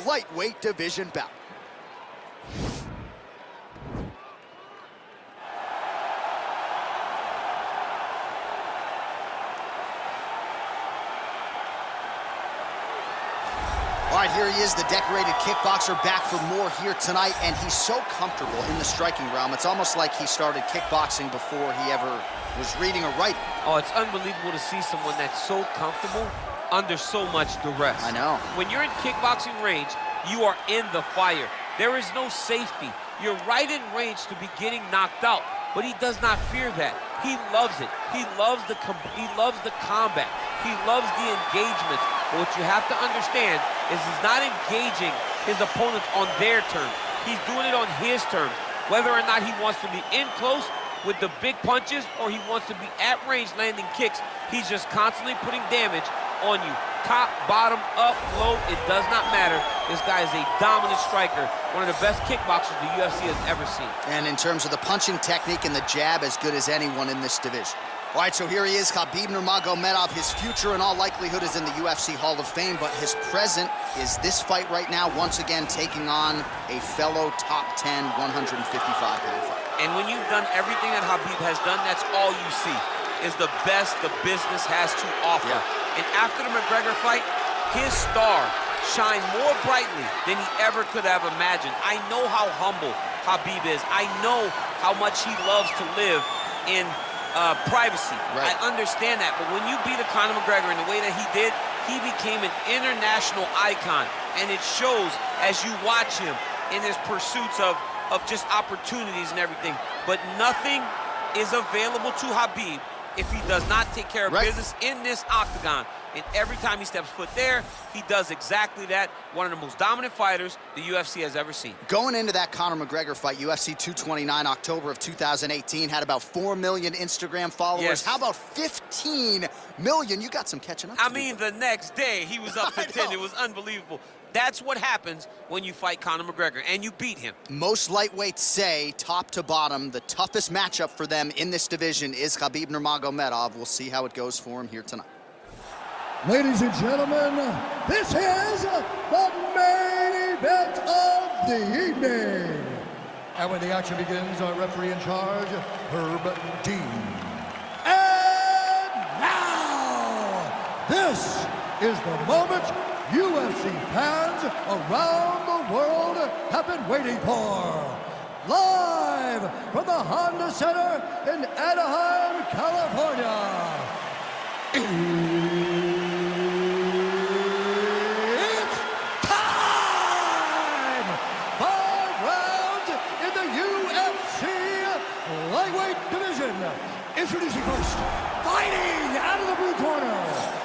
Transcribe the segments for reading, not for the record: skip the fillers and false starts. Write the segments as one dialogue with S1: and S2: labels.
S1: lightweight division bout. All right, here he is, the decorated kickboxer, back for more here tonight, and he's so comfortable in the striking realm. It's almost like he started kickboxing before he ever was reading or writing.
S2: Oh, it's unbelievable to see someone that's so comfortable under so much duress.
S1: I know.
S2: When you're in kickboxing range, you are in the fire. There is no safety. You're right in range to be getting knocked out, but he does not fear that. He loves it. He loves the combat. He loves the engagements. But what you have to understand is he's not engaging his opponents on their terms. He's doing it on his terms. Whether or not he wants to be in close with the big punches or he wants to be at range landing kicks, he's just constantly putting damage on you. Top, bottom, up, low, it does not matter. This guy is a dominant striker, one of the best kickboxers the UFC has ever seen.
S1: And in terms of the punching technique and the jab, as good as anyone in this division. All right, so here he is, Khabib Nurmagomedov. His future, in all likelihood, is in the UFC Hall of Fame, but his present is this fight right now, once again taking on a fellow top 10, 155-pound fighter.
S2: And when you've done everything that Khabib has done, that's all you see, is the best the business has to offer. Yeah. And after the McGregor fight, his star shined more brightly than he ever could have imagined. I know how humble Khabib is. I know how much he loves to live in privacy.
S1: Right.
S2: I understand that, but when you beat a Conor McGregor in the way that he did, he became an international icon, and it shows as you watch him in his pursuits of just opportunities and everything. But nothing is available to Khabib if he does not take care of business in this octagon. And every time he steps foot there, he does exactly that. One of the most dominant fighters the UFC has ever seen.
S1: Going into that Conor McGregor fight, UFC 229, October of 2018, had about 4 million Instagram followers.
S2: Yes.
S1: How about 15 million? You got some catching up to do.
S2: I mean, the next day, he was up to 10. It was unbelievable. That's what happens when you fight Conor McGregor, and you beat him.
S1: Most lightweights say, top to bottom, the toughest matchup for them in this division is Khabib Nurmagomedov. We'll see how it goes for him here tonight.
S3: Ladies and gentlemen, this is the main event of the evening. And when the action begins, our referee in charge, Herb Dean. And now, this is the moment UFC fans around the world have been waiting for. Live from the Honda Center in Anaheim, California. It's time! 5 rounds in the UFC lightweight division. Introducing first, fighting out of the blue corner.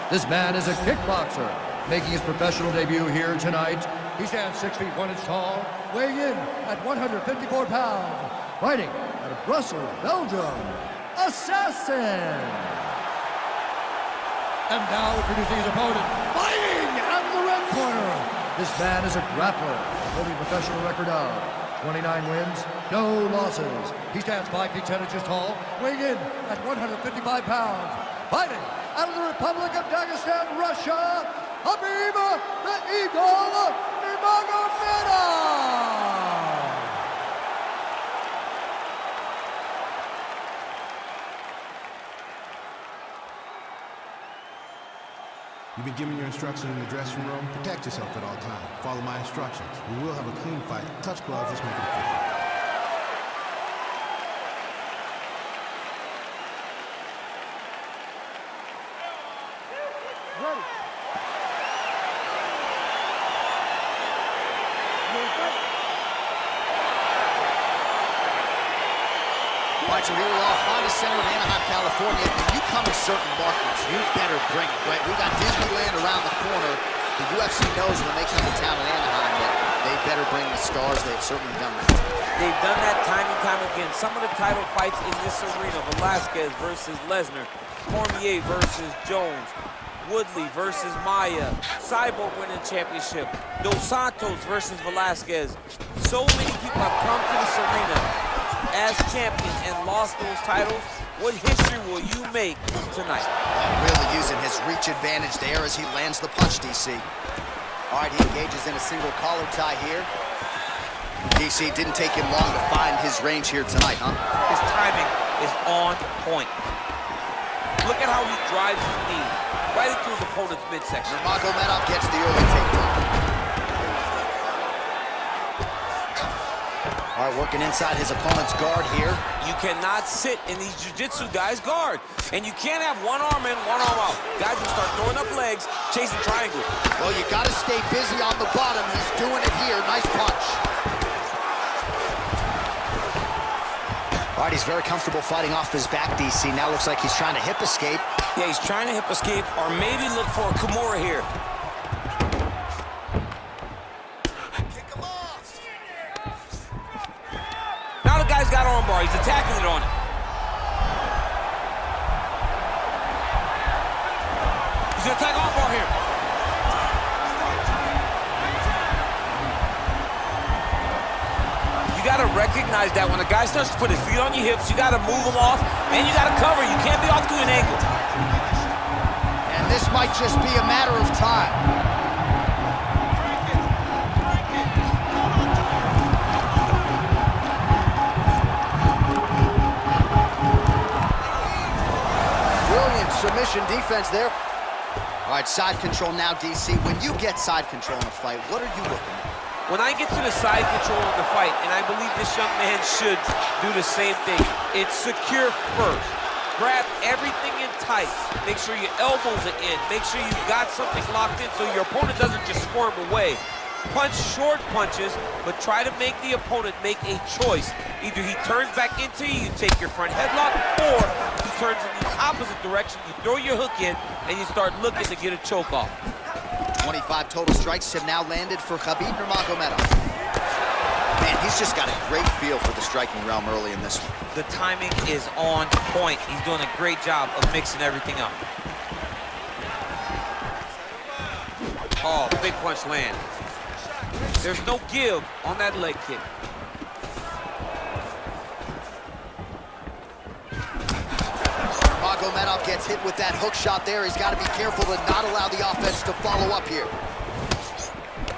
S3: This man is a kickboxer, making his professional debut here tonight. He stands 6 feet 1 inch tall, weighing in at 154 pounds, fighting out of Brussels, Belgium, Assassin. And now introducing his opponent, fighting out of the red corner. This man is a grappler, holding a professional record of 29 wins, no losses. He stands 5 feet 10 inches tall, weighing in at 155 pounds, fighting out of the Republic of Dagestan, Russia, Khabib the Eagle Nurmagomedov.
S4: You've been given your instructions in the dressing room. Protect yourself at all times. Follow my instructions. We will have a clean fight. Touch gloves. Let's make it official.
S3: Ready.
S1: All right, so here we are, Honda Center in Anaheim, California. If you come to certain markets, you better bring it, right? We got Disneyland around the corner. The UFC knows when they come to town in Anaheim that they better bring the stars. They've certainly done that.
S2: They've done that time and time again. Some of the title fights in this arena, Velasquez versus Lesnar, Cormier versus Jones, Woodley versus Maia, Cyborg winning championship, Dos Santos versus Velasquez. So many people have come to this arena as champion and lost those titles. What history will you make tonight?
S1: Really using his reach advantage there as he lands the punch, DC. All right, he engages in a single collar tie here. DC, didn't take him long to find his range here tonight, huh?
S2: His timing is on point. Look at how he drives his knee right into his opponent's midsection.
S1: Nurmagomedov gets the early takedown. All right, working inside his opponent's guard here.
S2: You cannot sit in these jiu-jitsu guys' guard. And you can't have one arm in, one arm out. Guys will start throwing up legs, chasing triangles.
S1: Well, you got to stay busy on the bottom. He's doing it here. Nice punch. All right, he's very comfortable fighting off his back, DC. Now looks like he's trying to hip escape.
S5: Yeah, he's trying to hip escape or maybe look for a Kimura here.
S2: Now the guy's got armbar. He's attacking it on it. He's gonna attack armbar here. You gotta recognize that when a guy starts to put his feet on your hips, you gotta move him off, and you gotta cover. You can't be off to an angle.
S1: And this might just be a matter of time. Submission defense there. All right, side control now, DC. When you get side control in a fight, what are you looking at?
S2: When I get to the side control in the fight, and I believe this young man should do the same thing, it's secure first. Grab everything in tight. Make sure your elbows are in. Make sure you've got something locked in so your opponent doesn't just squirm away. Punch short punches, but try to make the opponent make a choice. Either he turns back into you, you take your front headlock, or he turns in the opposite direction, you throw your hook in, and you start looking to get a choke off.
S1: 25 total strikes have now landed for Khabib Nurmagomedov. Man, he's just got a great feel for the striking realm early in this one.
S2: The timing is on point. He's doing a great job of mixing everything up. Oh, big punch land. There's no give on that leg kick.
S1: Nurmagomedov gets hit with that hook shot there. He's got to be careful to not allow the offense to follow up here.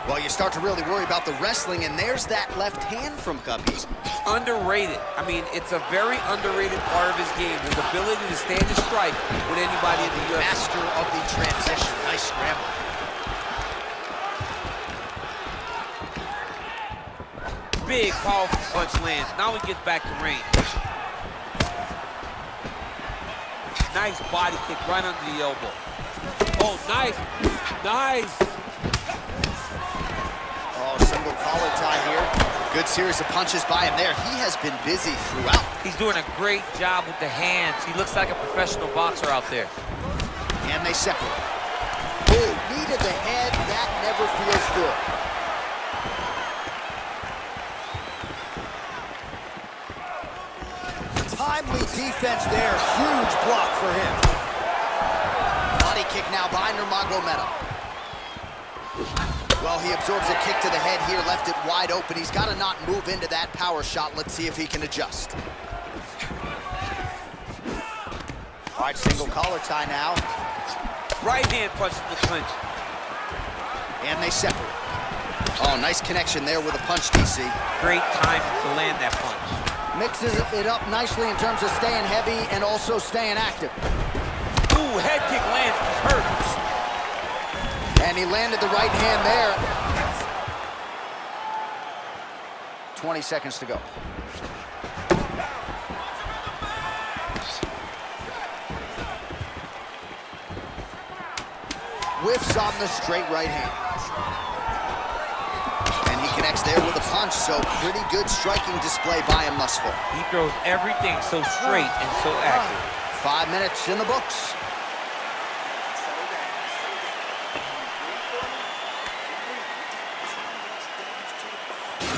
S1: Well, you start to really worry about the wrestling, and there's that left hand from Khabib.
S2: Underrated. I mean, it's a very underrated part of his game, his ability to stand and strike with anybody in the UFC.
S1: Master of the transition. Nice scramble.
S2: Big, powerful punch lands. Now he gets back to range. Nice body kick right under the elbow. Oh, nice. Nice.
S1: Oh, single collar tie here. Good series of punches by him there. He has been busy throughout.
S2: He's doing a great job with the hands. He looks like a professional boxer out there.
S1: And they separate. Oh, knee to the head. That never feels good. Timely defense there. Huge block for him. Body kick now by Nurmagomedov. Well, he absorbs a kick to the head here, left it wide open. He's got to not move into that power shot. Let's see if he can adjust. All right, single collar tie now.
S2: Right hand punch in the clinch.
S1: And they separate. Oh, nice connection there with a punch, DC.
S2: Great time to land that punch.
S1: Mixes it up nicely in terms of staying heavy and also staying active.
S2: Ooh, head kick lands. He's hurt.
S1: And he landed the right hand there. 20 seconds to go. Whiffs on the straight right hand. And he connects there with a punch, so pretty good striking display by him thus far.
S2: He throws everything so straight and so accurate.
S1: 5 minutes in the books.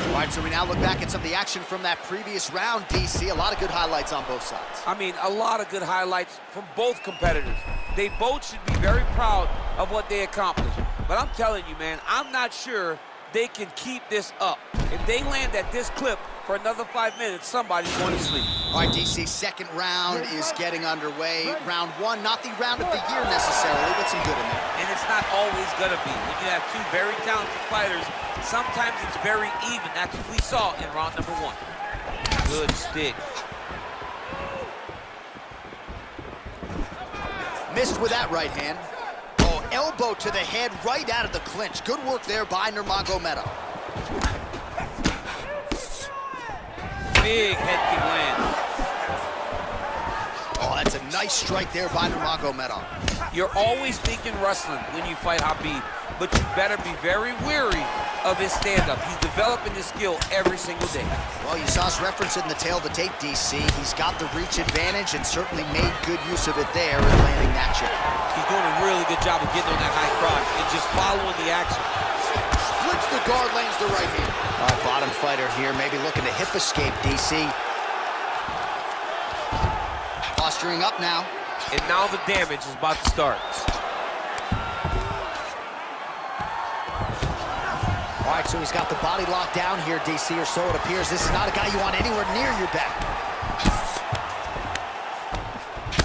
S1: All right, so we now look back at some of the action from that previous round, DC. A lot of good highlights on both sides.
S2: I mean, a lot of good highlights from both competitors. They both should be very proud of what they accomplished. But I'm telling you, man, I'm not sure they can keep this up. If they land at this clip for another 5 minutes, somebody's going to sleep.
S1: All right, DC, second round is getting underway. Round one, not the round of the year necessarily, but some good in there.
S2: And it's not always going to be. When you have two very talented fighters, sometimes it's very even. That's what we saw in round number one. Good stick.
S1: Missed with that right hand. Oh, elbow to the head right out of the clinch. Good work there by Nurmagomedov.
S2: Big head kick lands.
S1: Oh, that's a nice strike there by Nurmagomedov.
S2: You're always thinking wrestling when you fight Khabib, but you better be very wary of his stand-up. He's developing this skill every single day.
S1: Well, you saw us reference it in the tail of the tape, DC. He's got the reach advantage and certainly made good use of it there in landing that chip.
S2: He's doing a really good job of getting on that high crotch and just following the action.
S1: Splits the guard, lands the right hand. All right, bottom fighter here, maybe looking to hip escape, DC. Posturing up now.
S2: And now the damage is about to start.
S1: All right, so he's got the body locked down here, DC, or so it appears. This is not a guy you want anywhere near your back.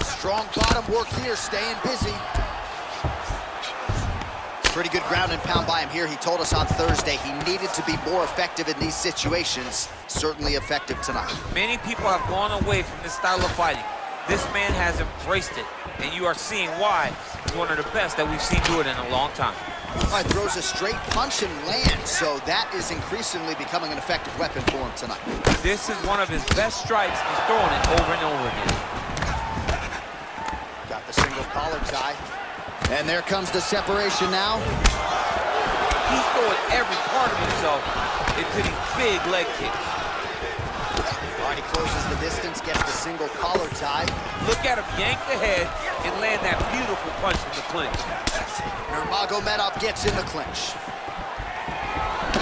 S1: Strong bottom work here, staying busy. Pretty good ground and pound by him here. He told us on Thursday he needed to be more effective in these situations. Certainly effective tonight.
S2: Many people have gone away from this style of fighting. This man has embraced it, and you are seeing why he's one of the best that we've seen do it in a long time.
S1: All right, throws a straight punch and lands, so that is increasingly becoming an effective weapon for him tonight.
S2: This is one of his best strikes. He's throwing it over and over again.
S1: Got the single collar tie. And there comes the separation now.
S2: He's throwing every part of himself into these big leg kicks.
S1: All right, he closes the distance, gets the single collar tie.
S2: Look at him yank the head and land that beautiful punch from the clinch.
S1: Nurmagomedov gets in the clinch.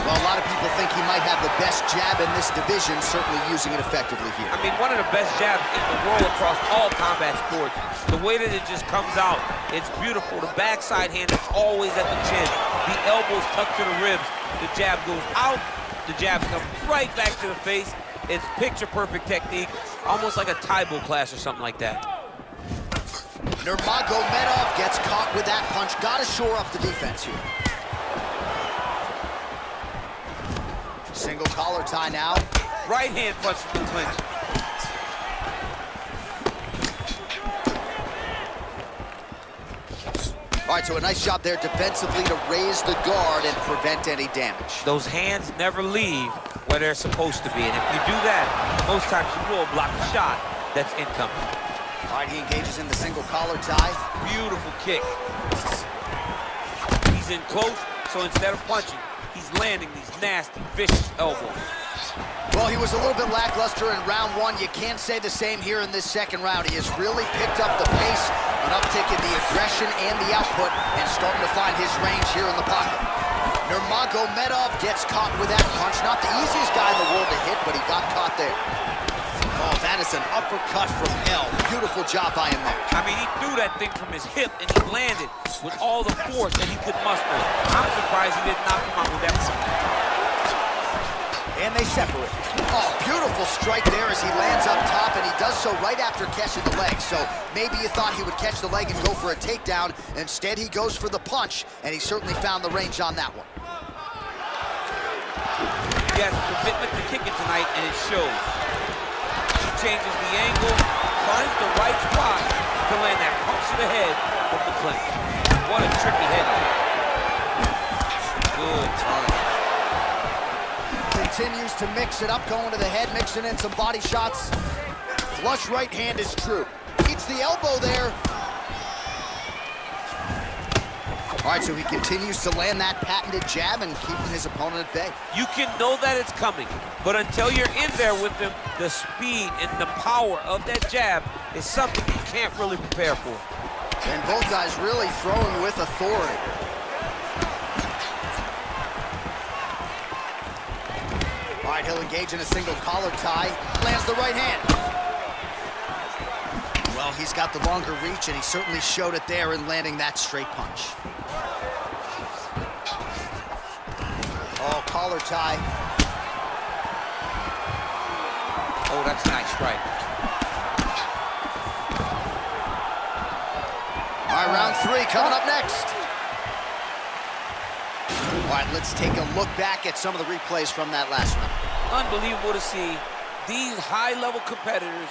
S1: Well, a lot of people think he might have the best jab in this division, certainly using it effectively here.
S2: I mean, one of the best jabs in the world across all combat sports. The way that it just comes out, it's beautiful. The backside hand is always at the chin. The elbows tucked to the ribs. The jab goes out. The jab comes right back to the face. It's picture-perfect technique, almost like a Taibo clash or something like that.
S1: Nurmagomedov gets caught with that punch. Got to shore up the defense here. Single collar tie now.
S2: Right hand punch from the clinch.
S1: All right, so a nice job there defensively to raise the guard and prevent any damage.
S2: Those hands never leave where they're supposed to be, and if you do that, most times you will block a shot that's incoming.
S1: All right, he engages in the single collar tie.
S2: Beautiful kick. He's in close, so instead of punching, he's landing these nasty, vicious elbows.
S1: Well, he was a little bit lackluster in round one. You can't say the same here in this second round. He has really picked up the pace, an uptick in the aggression and the output, and starting to find his range here in the pocket. Nurmagomedov gets caught with that punch. Not the easiest guy in the world to hit, but he got caught there. Oh, that is an uppercut from hell. Beautiful job by him there.
S2: I mean, he threw that thing from his hip, and he landed with all the force that he could muster. I'm surprised he didn't knock him out with that punch.
S1: And they separate. Oh, beautiful strike there as he lands up top, and he does so right after catching the leg. So maybe you thought he would catch the leg and go for a takedown. Instead, he goes for the punch, and he certainly found the range on that one.
S2: He has a commitment to kicking tonight, and it shows. He changes the angle, finds the right spot to land that punch to the head from the clinch. What a tricky head kick. Good time.
S1: Continues to mix it up, going to the head, mixing in some body shots. Flush right hand is true. Eats the elbow there. All right, so he continues to land that patented jab and keeping his opponent at bay.
S2: You can know that it's coming, but until you're in there with him, the speed and the power of that jab is something you can't really prepare for.
S1: And both guys really throwing with authority. All right, he'll engage in a single collar tie. Lands the right hand. Well, he's got the longer reach, and he certainly showed it there in landing that straight punch. Oh, collar tie.
S2: Oh, that's nice, right?
S1: All right, round 3 coming up next. All right, let's take a look back at some of the replays from that last round.
S2: Unbelievable to see these high-level competitors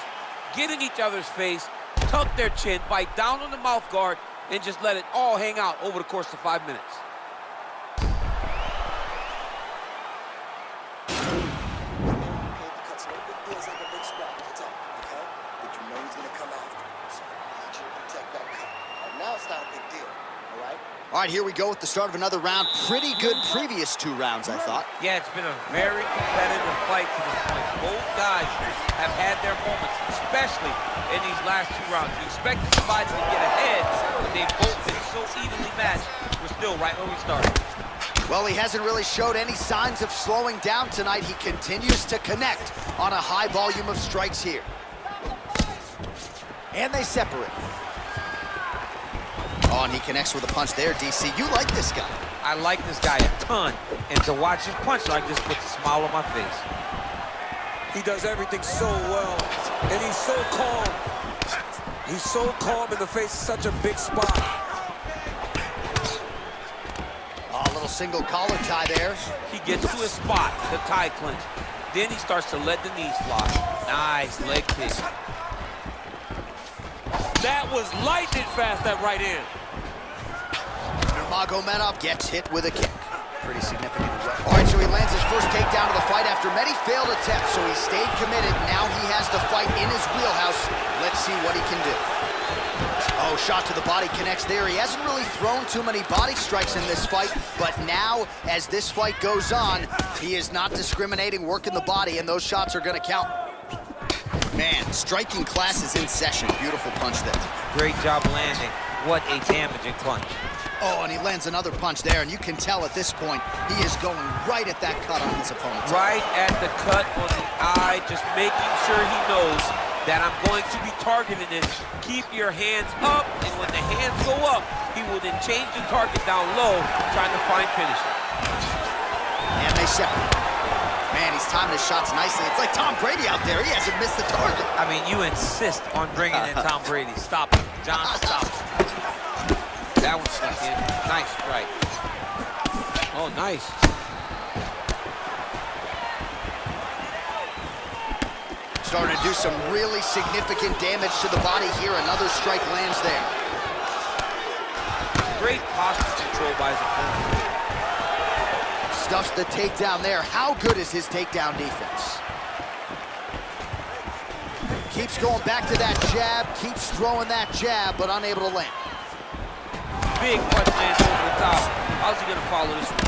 S2: get in each other's face, tuck their chin, bite down on the mouth guard, and just let it all hang out over the course of 5 minutes.
S1: All right, here we go with the start of another round. Pretty good previous 2 rounds, I thought.
S2: Yeah, it's been a very competitive fight to this point. Both guys have had their moments, especially in these last 2 rounds. You expected somebody to get ahead, but they've both been so evenly matched. We're still right where we started.
S1: Well, he hasn't really showed any signs of slowing down tonight. He continues to connect on a high volume of strikes here. And they separate. Oh, and he connects with a punch there, DC. You like this guy.
S2: I like this guy a ton, and to watch his punch like this puts a smile on my face.
S5: He does everything so well, and he's so calm. He's so calm in the face of such a big spot.
S1: Oh, a little single collar tie there.
S2: He gets to his spot, the tie clinch. Then he starts to let the knees fly. Nice leg kick.
S5: That was lightning fast, that right hand.
S1: Nurmagomedov gets hit with a kick. Pretty significant as well. All right, so he lands his first takedown of the fight after many failed attempts, so he stayed committed. Now he has the fight in his wheelhouse. Let's see what he can do. Oh, shot to the body connects there. He hasn't really thrown too many body strikes in this fight, but now, as this fight goes on, he is not discriminating, working the body, and those shots are going to count. Man, striking class is in session. Beautiful punch there.
S2: Great job landing. What a damaging punch.
S1: Oh, and he lands another punch there, and you can tell at this point, he is going right at that cut on his opponent.
S2: Right at the cut on the eye, just making sure he knows that I'm going to be targeting it. Keep your hands up, and when the hands go up, he will then change the target down low, trying to find finisher.
S1: And they separate. Man, he's timing his shots nicely. It's like Tom Brady out there. He hasn't missed the target.
S2: I mean, you insist on bringing in Tom Brady. Stop it. John, stop it. That one snuck in. Nice strike. Oh, nice.
S1: Starting to do some really significant damage to the body here. Another strike lands there.
S2: Great posture control by his opponent.
S1: Stuffs the takedown there. How good is his takedown defense? Keeps going back to that jab, keeps throwing that jab, but unable to land.
S2: Big punch lands over the top. How's he gonna follow this one?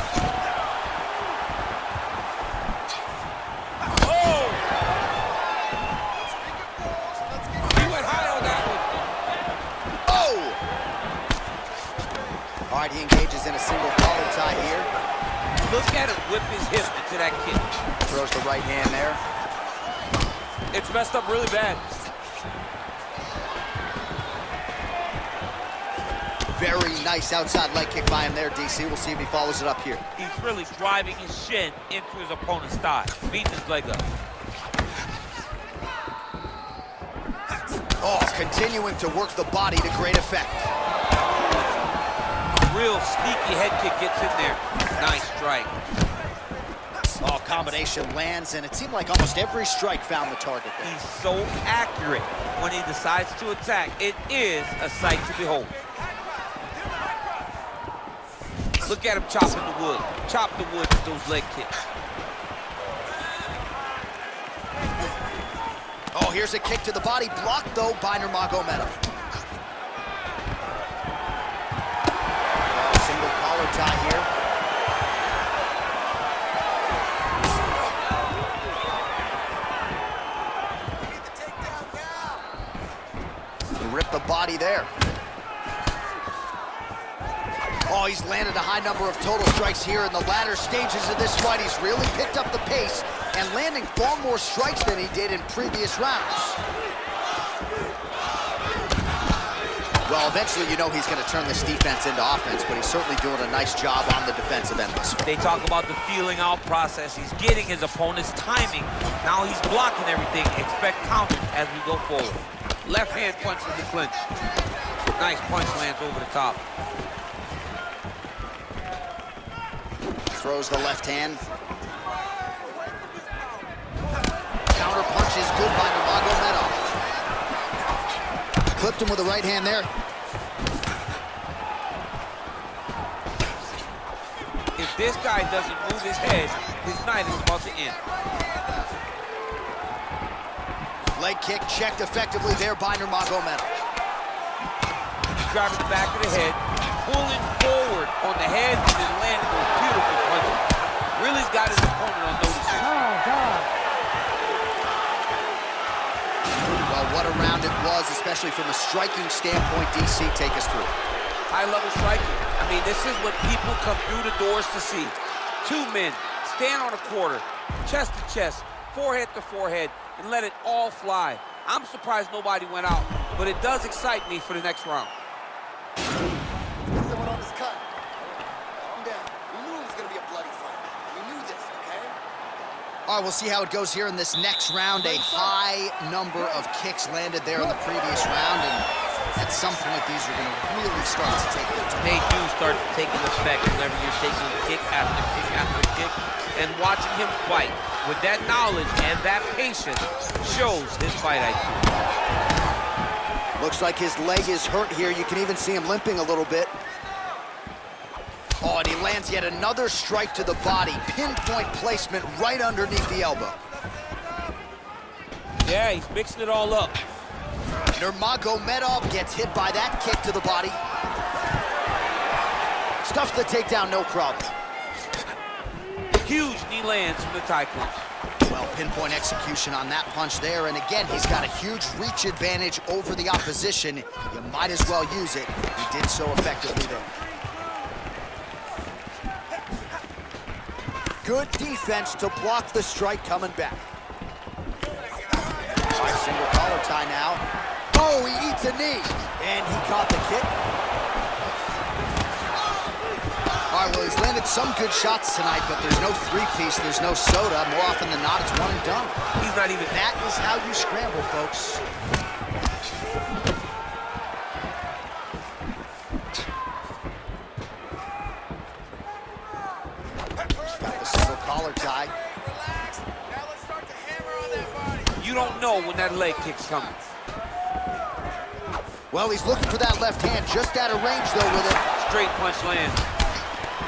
S2: Oh! He went high on that one.
S1: Oh! All right, he engages in a single collar tie here.
S2: Look at him whip his hip into that kick.
S1: Throws the right hand there.
S5: It's messed up really bad.
S1: Very nice outside leg kick by him there, DC. We'll see if he follows it up here.
S2: He's really driving his shin into his opponent's thigh, beating his leg up.
S1: Oh, continuing to work the body to great effect.
S2: Real sneaky head kick gets in there. Nice strike.
S1: Oh, combination lands, and it seemed like almost every strike found the target there.
S2: He's so accurate when he decides to attack. It is a sight to behold. Look at him chopping the wood. Chop the wood with those leg kicks.
S1: Oh, here's a kick to the body, blocked though by Nurmagomedov. Single collar tie here. Rip the body there. Oh, he's landed a high number of total strikes here in the latter stages of this fight. He's really picked up the pace and landing far more strikes than he did in previous rounds. Well, eventually you know he's going to turn this defense into offense, but he's certainly doing a nice job on the defensive end this fight.
S2: They talk about the feeling out process. He's getting his opponent's timing. Now he's blocking everything. Expect counters as we go forward. Left hand punch in the clinch. Nice punch lands over the top.
S1: Throws the left hand. Counter punch is good by Nurmagomedov. Clipped him with the right hand there.
S2: If this guy doesn't move his head, his night is about to end.
S1: Leg kick checked effectively there by Nurmagomedov.
S2: Driving the back of the head, pulling forward on the head, and then landing those beautiful punches. Really's got his opponent on notice here.
S3: Oh, God.
S1: Well, what a round it was, especially from a striking standpoint. DC, take us through.
S2: High-level striking. I mean, this is what people come through the doors to see. Two men stand on a quarter, chest to chest, forehead to forehead, and let it all fly. I'm surprised nobody went out, but it does excite me for the next round.
S6: Someone on his cut. Calm down. We knew it was going to be a bloody fight. We knew this, okay?
S1: All right, we'll see how it goes here in this next round. A high number of kicks landed there in the previous round, and at some point, these are going to really start to take their toll.
S2: They do start taking effect whenever you're taking kick after kick after kick, and watching him fight with that knowledge and that patience shows his fight IQ.
S1: Looks like his leg is hurt here. You can even see him limping a little bit. Oh, and he lands yet another strike to the body. Pinpoint placement right underneath the elbow.
S2: Yeah, he's mixing it all up.
S1: Nurmagomedov gets hit by that kick to the body. Stuffs the takedown, no problem.
S2: Huge knee lands from the Thai clinch.
S1: Well, pinpoint execution on that punch there. And again, he's got a huge reach advantage over the opposition. You might as well use it. He did so effectively there. Good defense to block the strike coming back. All right, single collar tie now. Oh, he eats a knee. And he caught the kick. All right, well, he's landed some good shots tonight, but there's no three-piece, there's no soda. More often than not, it's one and done.
S2: He's not even...
S1: That is how you scramble, folks. Got the single collar tie.
S6: Now let's start to hammer on that body.
S2: You don't know when that leg kick's coming.
S1: Well, he's looking for that left hand, just out of range, though, with it.
S2: Straight punch lands.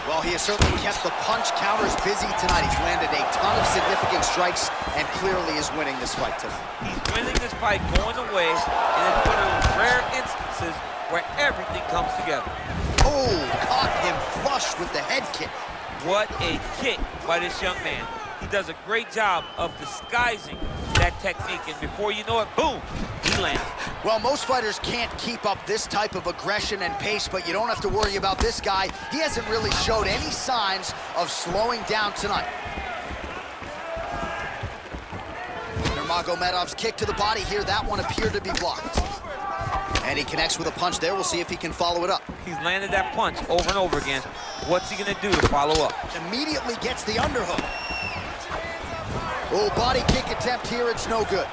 S1: Well, he has certainly kept the punch counters busy tonight. He's landed a ton of significant strikes and clearly is winning this fight tonight.
S2: He's winning this fight going away, and it's one of those rare instances where everything comes together.
S1: Oh, caught him flush with the head kick.
S2: What a kick by this young man. He does a great job of disguising that technique, and before you know it, boom, he lands.
S1: Well, most fighters can't keep up this type of aggression and pace, but you don't have to worry about this guy. He hasn't really showed any signs of slowing down tonight. Nurmagomedov's kick to the body here, that one appeared to be blocked. And he connects with a punch there. We'll see if he can follow it up.
S2: He's landed that punch over and over again. What's he gonna do to follow up?
S1: Immediately gets the underhook. Oh, body kick attempt here, it's no good.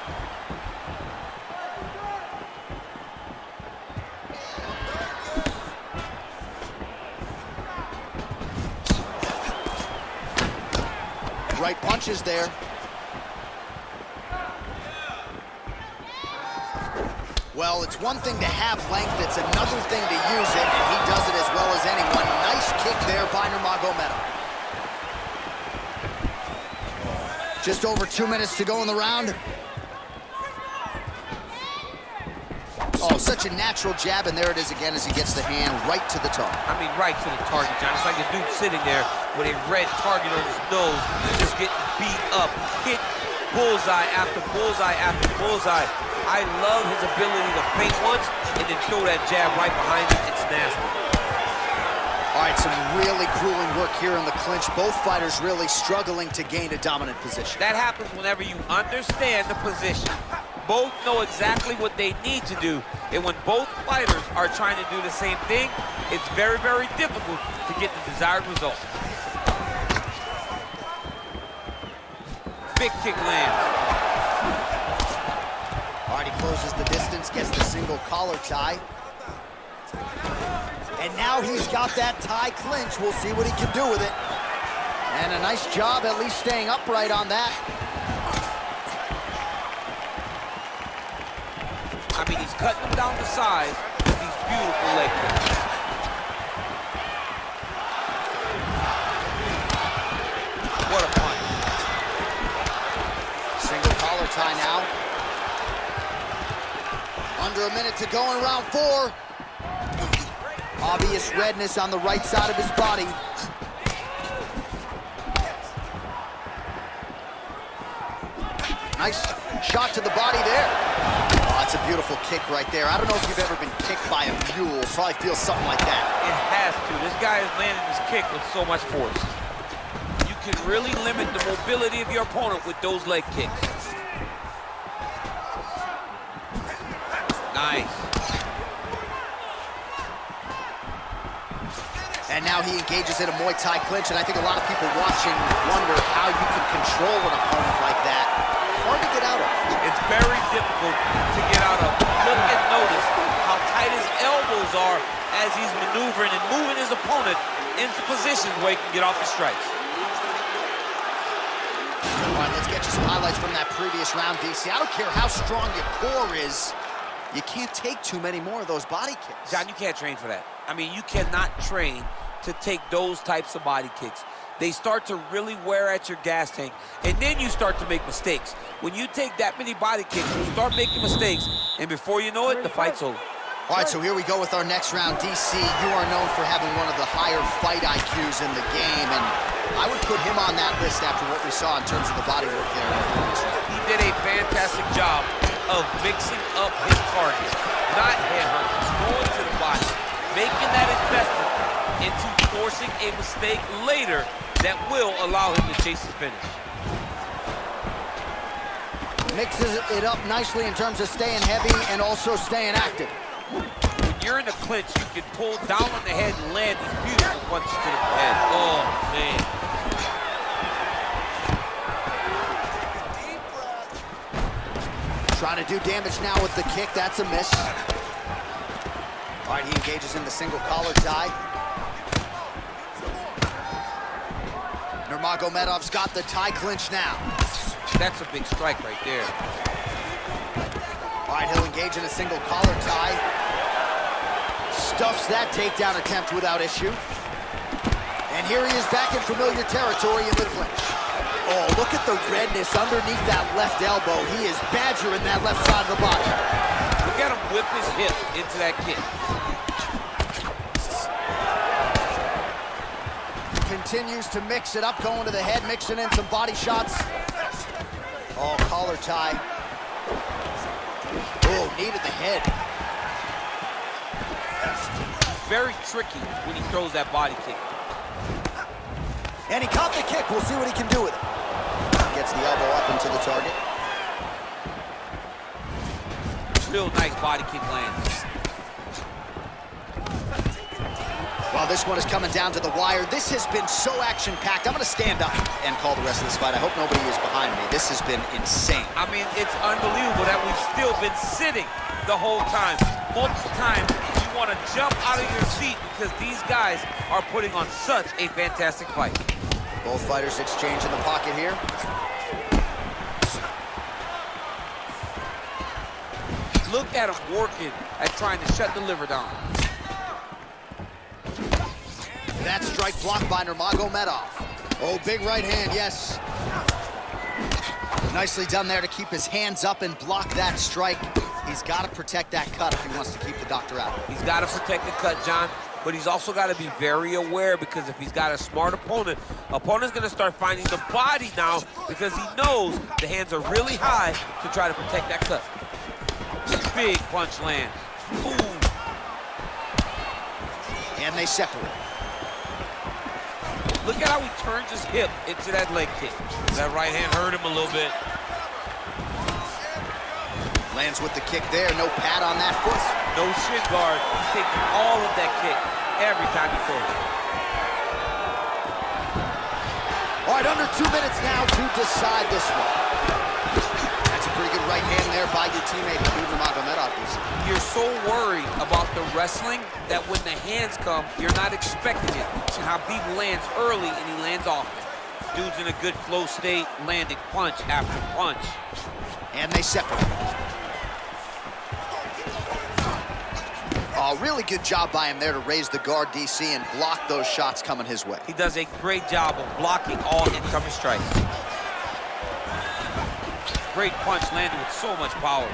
S1: Right punches there. Well, it's one thing to have length, it's another thing to use it, and he does it as well as anyone. Nice kick there by Nurmagomedov. Just over 2 minutes to go in the round. Oh, such a natural jab, and there it is again as he gets the hand right to the target.
S2: I mean, right to the target, John. It's like a dude sitting there with a red target on his nose, just getting beat up, hit bullseye after bullseye after bullseye. I love his ability to feint once and then throw that jab right behind it. It's nasty.
S1: All right, some really grueling work here in the clinch. Both fighters really struggling to gain a dominant position.
S2: That happens whenever you understand the position. Both know exactly what they need to do, and when both fighters are trying to do the same thing, it's very, very difficult to get the desired result. Big kick lands.
S1: All right, he closes the distance, gets the single collar tie. And now he's got that tie clinch. We'll see what he can do with it. And a nice job at least staying upright on that.
S2: I mean, he's cutting them down to size with these beautiful leg kicks. What a punch.
S1: Single collar tie now. Under a minute to go in round 4. Obvious redness on the right side of his body. Nice shot to the body there. Oh, that's a beautiful kick right there. I don't know if you've ever been kicked by a mule. Probably feels something like that.
S2: It has to. This guy is landing his kick with so much force. You can really limit the mobility of your opponent with those leg kicks. Nice.
S1: And now he engages in a Muay Thai clinch, and I think a lot of people watching wonder how you can control an opponent like that. Hard to get out of.
S2: It's very difficult to get out of. Look and notice how tight his elbows are as he's maneuvering and moving his opponent into positions where he can get off the strikes.
S1: All right, let's get you some highlights from that previous round, DC. I don't care how strong your core is, you can't take too many more of those body kicks.
S2: John, you can't train for that. I mean, you cannot train to take those types of body kicks. They start to really wear at your gas tank, and then you start to make mistakes. When you take that many body kicks, you start making mistakes, and before you know it, the fight's over.
S1: All right, so here we go with our next round. DC, you are known for having one of the higher fight IQs in the game, and I would put him on that list after what we saw in terms of the body work there.
S2: He did a fantastic job of mixing up his targets, not head hurts, going to the body, making that investment into forcing a mistake later that will allow him to chase his finish.
S1: Mixes it up nicely in terms of staying heavy and also staying active.
S2: When you're in the clinch, you can pull down on the head and land these beautiful punches to the head. Oh, man.
S1: Trying to do damage now with the kick. That's a miss. All right, he engages in the single collar tie. Nurmagomedov's got the tie clinch now.
S2: That's a big strike right there.
S1: All right, he'll engage in a single collar tie. Stuffs that takedown attempt without issue. And here he is back in familiar territory in the clinch. Oh, look at the redness underneath that left elbow. He is badgering that left side of the body.
S2: Look at him whip his hip into that kick.
S1: Continues to mix it up, going to the head, mixing in some body shots. Oh, collar tie. Oh, knee to the head.
S2: Very tricky when he throws that body kick.
S1: And he caught the kick. We'll see what he can do with it. Gets the elbow up into the target.
S2: Still nice body kick lands.
S1: While this one is coming down to the wire, this has been so action-packed. I'm going to stand up and call the rest of this fight. I hope nobody is behind me. This has been insane.
S2: I mean, it's unbelievable that we've still been sitting the whole time. Multiple times, you want to jump out of your seat because these guys are putting on such a fantastic fight.
S1: Both fighters exchange in the pocket here.
S2: Look at him working at trying to shut the liver down.
S1: That strike blocked by Nurmagomedov. Oh, big right hand, yes. Nicely done there to keep his hands up and block that strike. He's got to protect that cut if he wants to keep the doctor out.
S2: He's got to protect the cut, John, but he's also got to be very aware because if he's got a smart opponent's going to start finding the body now because he knows the hands are really high to try to protect that cut. Big punch lands. Ooh.
S1: And they separate.
S2: Look at how he turns his hip into that leg kick. That right hand hurt him a little bit.
S1: Lands with the kick there, no pad on that foot.
S2: No shin guard. He's taking all of that kick every time he throws it.
S1: All right, under 2 minutes now to decide this one. That's a pretty good right hand there by your teammate, Khabib Nurmagomedov.
S5: You're so worried about the wrestling that when the hands come, you're not expecting it. Khabib lands early and he lands often.
S2: Dude's in a good flow state, landing punch after punch.
S1: And they separate. Oh, really good job by him there to raise the guard, DC, and block those shots coming his way.
S2: He does a great job of blocking all incoming strikes. Great punch landed with so much power.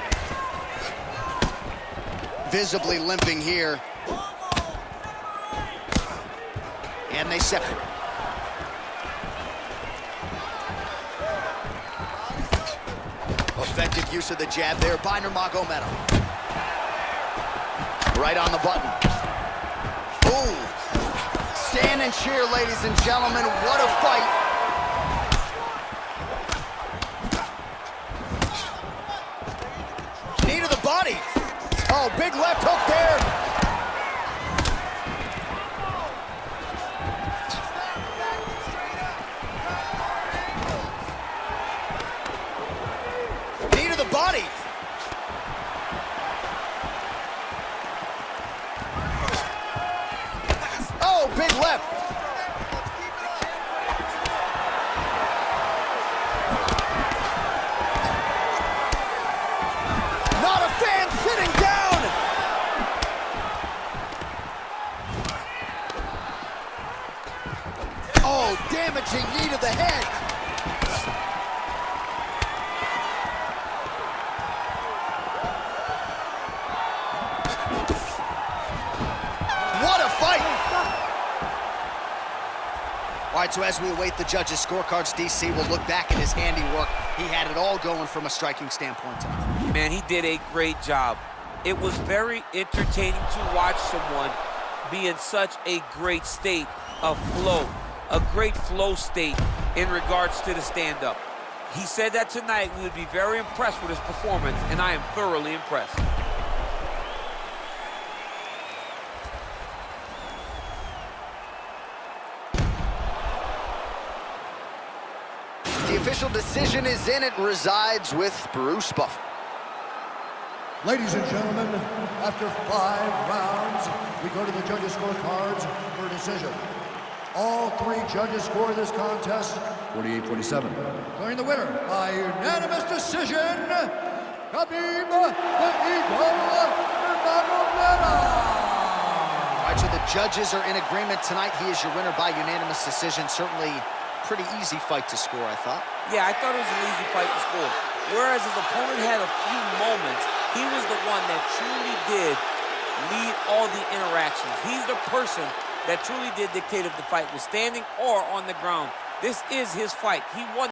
S1: Visibly limping here. And they separate. Effective use of the jab there by Nurmagomedov. Right on the button. Ooh. Stand and cheer, ladies and gentlemen. What a fight. Knee to the body. Oh, big left hook there. Knee to the body. Oh, big left. Not a fan sitting down. Oh, damaging knee to the head. What a fight! All right, so as we await the judges' scorecards, DC will look back at his handiwork. He had it all going from a striking standpoint tonight.
S2: Man, he did a great job. It was very entertaining to watch someone be in such a great state of flow, a great flow state in regards to the stand-up. He said that tonight we would be very impressed with his performance, and I am thoroughly impressed.
S1: The official decision is in. It resides with Bruce Buffer.
S3: Ladies and gentlemen, after 5 rounds, we go to the judges' scorecards for a decision. All 3 judges score this contest 48-47. Declaring the winner by unanimous decision, Khabib the Eagle Nurmagomedov.
S1: All right, so the judges are in agreement tonight. He is your winner by unanimous decision. Certainly pretty easy fight to score, I thought.
S2: Yeah, I thought it was an easy fight to score. Whereas his opponent had a few moments, he was the one that truly did lead all the interactions. He's the person that truly did dictate if the fight was standing or on the ground. This is his fight. He won.